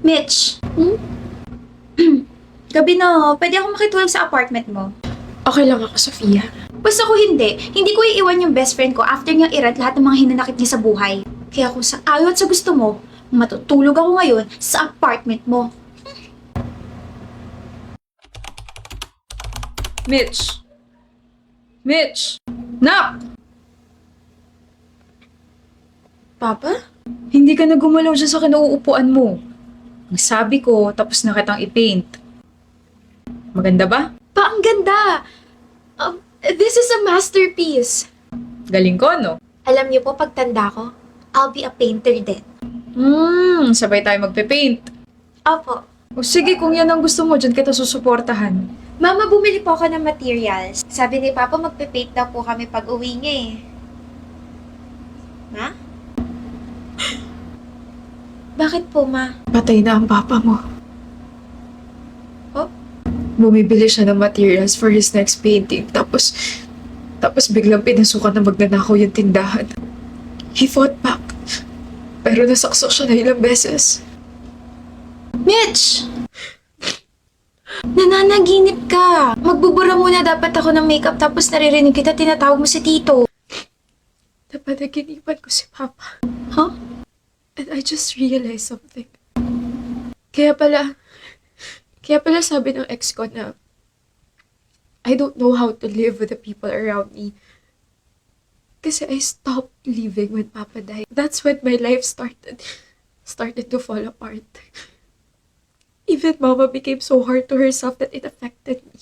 Mitch, Hmm? gabi na, pwede ako makitulog sa apartment mo. Okay lang ako, Sofia. Basta ko hindi. Hindi ko iiwan yung best friend ko after niyang irat lahat ng mga hinanakit niya sa buhay. Kaya kung sa ayaw at sa gusto mo, matutulog ako ngayon sa apartment mo. Mitch! Mitch! Nak! Papa? Hindi ka na gumalaw dyan sa kinauupuan mo. Ang sabi ko, tapos na kitang i-paint. Maganda ba? Pa, ang ganda! This is a masterpiece. Galing ko, no? Alam niyo po, pagtanda ko, I'll be a painter din. Sabay tayo magpe-paint. Opo. O sige, kung yan ang gusto mo, dyan kita susuportahan. Mama, bumili po ako ng materials. Sabi ni Papa, magpe-paint daw po kami pag uwi niya eh. Ma? Bakit po, Ma? Patay na ang papa mo. Oh? Bumibili siya ng materials for his next painting. Tapos biglang pinasukan na magnanakaw yung tindahan. He fought back. Pero nasaksak siya na ilang beses. Mitch! Nananaginip ka. Magbubura muna dapat ako ng makeup tapos naririnig kita tinatawag mo si Tito. Napanaginipan ko si Papa. Huh? And I just realized something. Kaya pala sabi ng ex ko na I don't know how to live with the people around me. Kasi I stopped living when Papa died. That's when my life started to fall apart. Even Mama became so hard to herself that it affected me.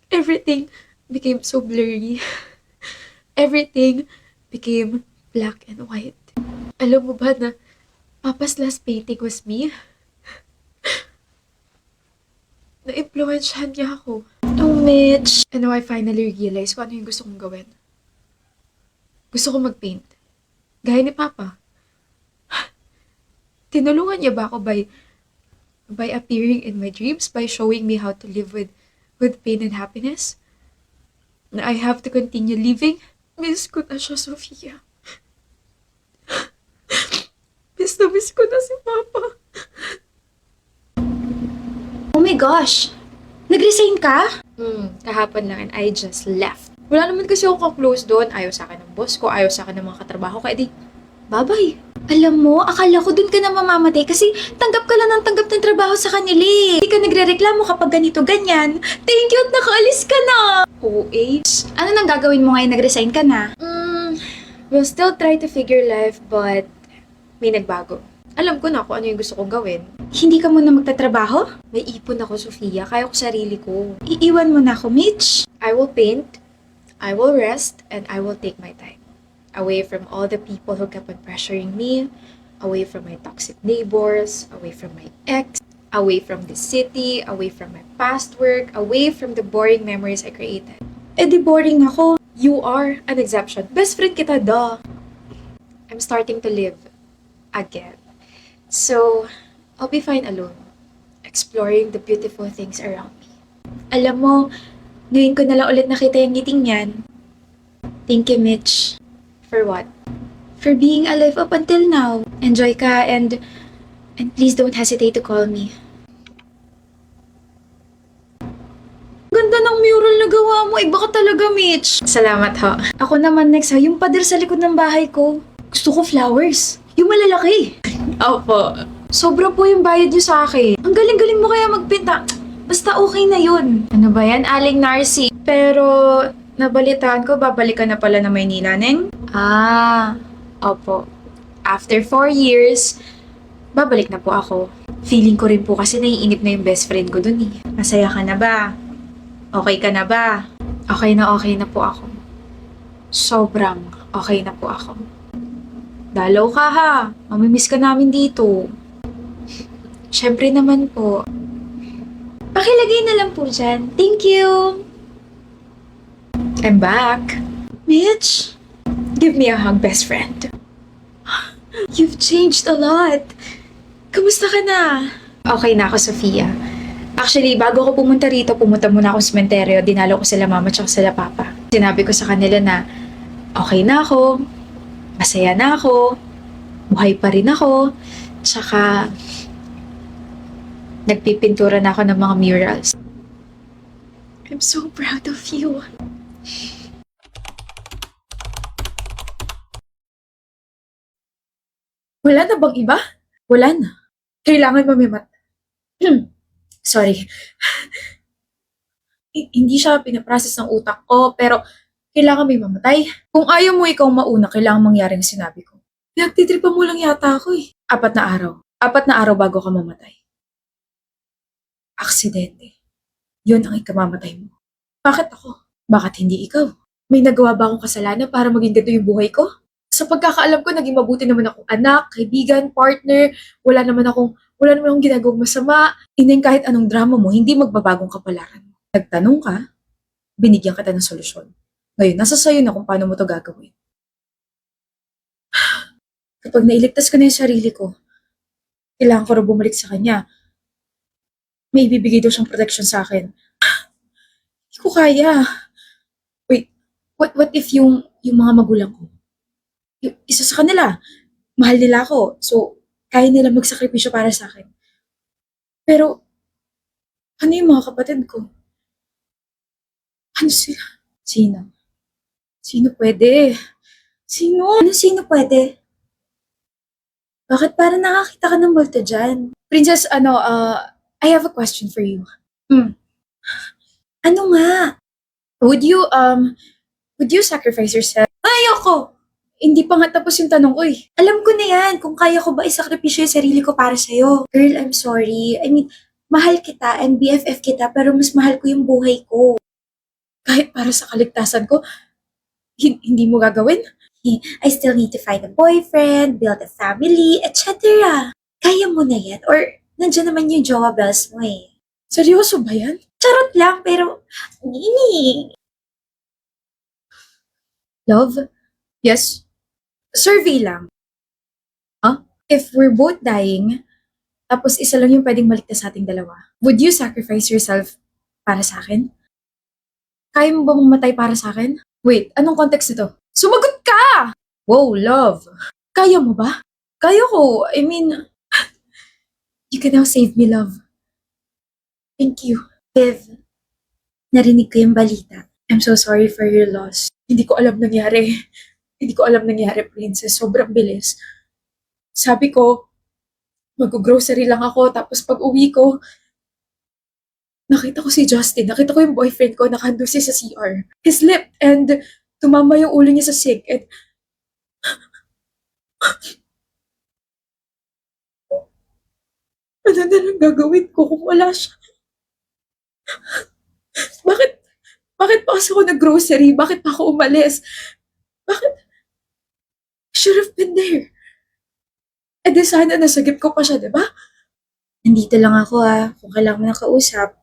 Everything became so blurry. Everything became black and white. Alam mo ba na Papa's last painting was me? Na-influensyahan niya ako. Oh, Mitch. And now I finally realized kung ano yung gusto kong gawin. Gusto ko mag-paint. Gaya ni Papa. Tinulungan niya ba ako by appearing in my dreams, by showing me how to live with pain and happiness? Na I have to continue living? Miss ko na siya, Sofia. Miss ko na si Papa. Oh my gosh! Nag-resign ka? Kahapon lang and I just left. Wala naman kasi ako ka-close doon. Ayaw sa akin ng boss ko, ayaw sa akin ng mga katrabaho ko. Edi, bye-bye. Alam mo, akala ko dun ka na mamamatay kasi tanggap ka lang ng tanggap ng trabaho sa kanila eh. Hindi ka nagre-reklamo kapag ganito-ganyan. Thank you at nakaalis ka na! Oo, Ano nang gagawin mo ngayon nag-resign ka na? We'll still try to figure life, but may nagbago. Alam ko na kung ano yung gusto kong gawin. Hindi ka muna magtatrabaho? May ipon ako, Sofia. Kaya ko sarili ko. Iiwan mo na ako, Mitch. I will paint, I will rest, and I will take my time. Away from all the people who kept on pressuring me, away from my toxic neighbors, away from my ex, away from the city, away from my past work, away from the boring memories I created. Eh di boring ako. You are an exception. Best friend kita, duh. I'm starting to live again. So, I'll be fine alone, exploring the beautiful things around me. Alam mo, ngayon ko na lang ulit nakita yung ngiting yan. Thank you, Mitch. For what? For being alive up until now. Enjoy ka and please don't hesitate to call me. Ganda ng mural na gawa mo. Iba ka talaga, Mitch. Salamat ho. Ako naman next ha, yung pader sa likod ng bahay ko. Gusto ko flowers. Yung malalaki. Opo. Sobra po yung bayad niyo sa akin. Ang galing-galing mo kaya magpinta. Basta okay na yun. Ano ba yan, Aling Narcy? Pero, nabalitaan ko, babalik ka na pala na Maynila, Neng? Opo. After 4 years, babalik na po ako. Feeling ko rin po kasi naiinip na yung best friend ko dun eh. Masaya ka na ba? Okay ka na ba? Okay na po ako. Sobrang okay na po ako. Dalaw ka ha. Mamimiss ka namin dito. Siyempre naman po. Pakilagay na lang po dyan. Thank you! I'm back. Mitch! Give me a hug, best friend. You've changed a lot. Kamusta ka na? Okay na ako, Sofia. Actually, bago ako pumunta rito, pumunta muna ako sa sementeryo. Dinalo ko sila mama at sila papa. Sinabi ko sa kanila na okay na ako, masaya na ako, buhay pa rin ako, tsaka Nagpipintura na ako ng mga murals. I'm so proud of you. Wala na bang iba? Wala na. Kailangan mamimat. Sorry. Hindi siya pinaprocess ng utak ko, pero kailangan may mamatay. Kung ayaw mo ikaw mauna, kailangan mangyari ang sinabi ko. Pinagtitripan mo lang yata ako eh. 4 na araw. 4 na araw bago ka mamatay. Aksidente. Yun ang ikamamatay mo. Bakit ako? Bakit hindi ikaw? May nagawa ba akong kasalanan para maging ganito yung buhay ko? Sa pagkakaalam ko, naging mabuti naman akong anak, kaibigan, partner. Wala naman akong ginagawang masama. Ineng kahit anong drama mo, hindi magbabagong kapalaran mo. Nagtanong ka, binigyan kita ng solusyon. Ngayon, nasa sayo na kung paano mo to gagawin. Kapag nailigtas ko na yung sarili ko, kailangan ko rin bumalik sa kanya. May ibibigay daw siyang protection sa akin. Hindi ko kaya. Wait, what if yung mga magulang ko? Yung isa sa kanila, mahal nila ako. So, kaya nila magsakripisyo para sa akin. Pero, ano yung mga kapatid ko? Ano sila? Sino? Sino pwede? Sino? Ano sino pwede? Bakit parang nakakita ka ng multo dyan? Princess, I have a question for you. Ano nga? Would you sacrifice yourself? Ayoko! Hindi pa nga tapos yung tanong ko eh. Alam ko na yan kung kaya ko ba isakripisyo yung sarili ko para sa'yo. Girl, I'm sorry. I mean, mahal kita and BFF kita pero mas mahal ko yung buhay ko. Kahit para sa kaligtasan ko, hindi mo gagawin? I still need to find a boyfriend, build a family, etc. Kaya mo na yan or nandiyan naman yung jowa bells mo eh. Seryoso ba yan? Charot lang pero, hindi. Love? Yes? Survey lang. If we're both dying, tapos isa lang yung pwedeng maligtas sa ating dalawa, would you sacrifice yourself para sa akin? Kaya mo ba mamatay para sa akin? Wait, anong context nito? Sumagot ka! Wow, love. Kaya mo ba? Kaya ko. I mean, you can now save me, love. Thank you. Viv, narinig ko yung balita. I'm so sorry for your loss. Hindi ko alam nangyari. Hindi ko alam nangyari, princess. Sobrang bilis. Sabi ko, mag-grocery lang ako. Tapos pag uwi ko, nakita ko si Justin. Nakita ko yung boyfriend ko. Nakahando siya sa CR. He slipped and tumama yung ulo niya sa sink. And ano na lang gagawin ko kung wala siya? Bakit? Bakit pa kasi ako nag-grocery? Bakit pa ako umalis? Bakit? I should have been there. Eh di sana nasagip ko pa siya, di ba? Nandito lang ako kung kailangan mo ng kausap.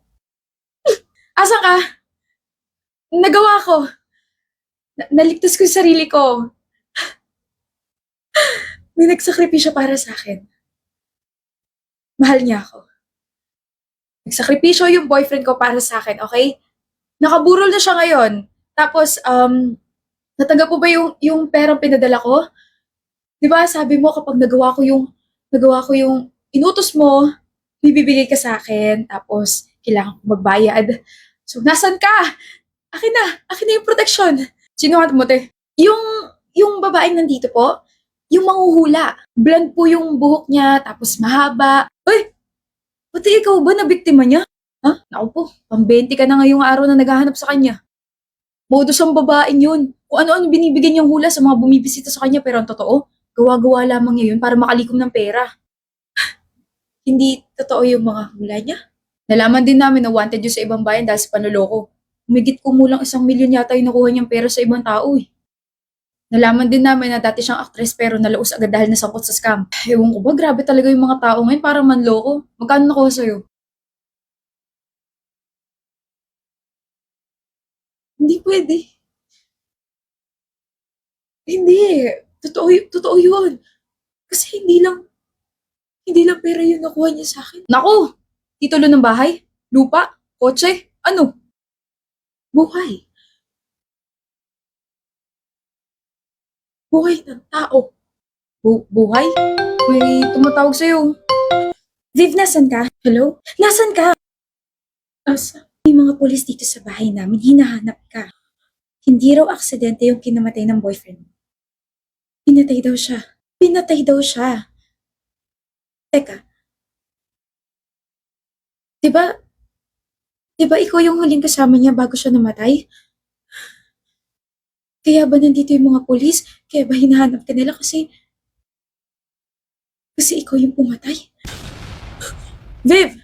Asan ka? Nagawa ko. Naligtas ko yung sarili ko. May nagsakripisyo para sa akin. Mahal niya ako. Nagsakripisyo yung boyfriend ko para sa akin, okay? Nakaburol na siya ngayon. Tapos, natanggap mo ba yung perang pinadala ko? Di ba sabi mo kapag nagawa ko yung inutos mo, bibigay ka sa akin, tapos kailangan ko magbayad. So, nasan ka? Akin na yung protection. Sino mo, te? Yung babaeng nandito po, yung manghuhula. Blonde po yung buhok niya, tapos mahaba. Uy! Pati ikaw ba na biktima niya? Ha? Naku po, pang-20 ka na ngayong araw na naghahanap sa kanya. Modus ang babaeng yun. Kung ano-ano binibigyan niyang hula sa mga bumibisita sa kanya, pero ang totoo, gawa-gawa lamang niya yun para makalikom ng pera. Hindi totoo yung mga hula niya. Nalaman din namin na wanted yun sa ibang bayan dahil sa panloloko. Humigit kumulang 1,000,000 yata yung nakuha niyang pera sa ibang tao eh. Nalaman din namin na dati siyang actress pero nalaos agad dahil nasangkot sa scam. Ewan ko ba, grabe talaga yung mga tao ngayon, parang manloko. Magkano nakuha sa'yo? Hindi pwede. Hindi. Totoo yun. Kasi hindi lang pera yung nakuha niya sa akin. Naku! Titulo ng bahay? Lupa? Kotse? Ano? Buhay. Buhay ng tao. Buhay? May tumatawag sa'yo. Viv, nasan ka? Hello? Nasan ka? May mga pulis dito sa bahay namin, hinahanap ka. Hindi raw aksidente yung kinamatay ng boyfriend mo. Pinatay daw siya. Pinatay daw siya. Teka. Diba, diba ikaw yung huling kasama niya bago siya namatay? Kaya ba nandito yung mga pulis? Kaya ba hinahanap ka nila kasi ikaw yung pumatay? Viv!